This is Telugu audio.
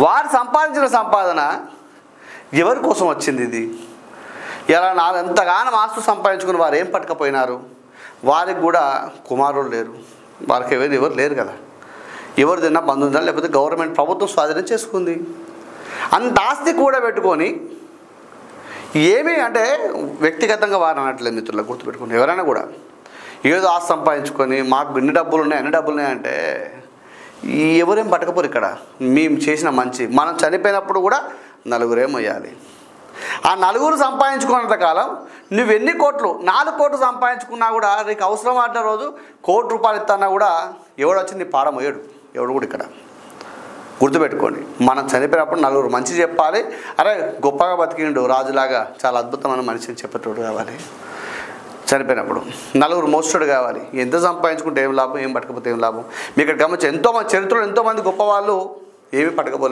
వారు సంపాదించిన సంపాదన ఎవరి కోసం వచ్చింది? ఇది ఇలా ఎంతగానో ఆస్తు సంపాదించుకుని వారు ఏం పట్టుకపోయినారు? వారికి కూడా కుమారులు లేరు, వారికి ఎవరు లేరు కదా. ఎవరు తిన్నా బంధువులు లేకపోతే గవర్నమెంట్ ప్రభుత్వం స్వాధీనం చేసుకుంది. అంత ఆస్తి కూడా పెట్టుకొని ఏమీ అంటే వ్యక్తిగతంగా వారు అనట్లేదు మిత్రులకు, గుర్తుపెట్టుకుని ఎవరైనా కూడా ఏదో ఆస్తి సంపాదించుకొని మాకు ఇన్ని డబ్బులు ఉన్నాయి అన్ని డబ్బులు ఉన్నాయంటే ఎవరేం పట్టకపోరు. ఇక్కడ మేము చేసిన మంచి మనం చనిపోయినప్పుడు కూడా నలుగురే మొయ్యాలి. ఆ నలుగురు సంపాదించుకున్నంత కాలం నువ్వెన్ని కోట్లు 4 కోట్లు సంపాదించుకున్నా కూడా నీకు అవసరం ఆడిన రోజు ₹1 ఇస్తున్నా కూడా ఎవడు వచ్చి నీ పాడ మొయ్యడు, ఎవడు కూడా. ఇక్కడ గుర్తుపెట్టుకోండి, మనం చనిపోయినప్పుడు నలుగురు మంచి చెప్పాలి. అరే గొప్పగా బతికిండు రాజులాగా, చాలా అద్భుతమైన మనిషిని చెప్పేటోడు కావాలి. చనిపోయినప్పుడు నలుగురు మోస్తుడు కావాలి. ఎంత సంపాదించుకుంటే ఏం లాభం, ఏం పట్టకపోతే ఏం లాభం? మీ ఇక్కడ గమనించి ఎంతోమంది చరిత్రలో ఎంతోమంది గొప్ప వాళ్ళు ఏమీ పట్టకపోలేదు.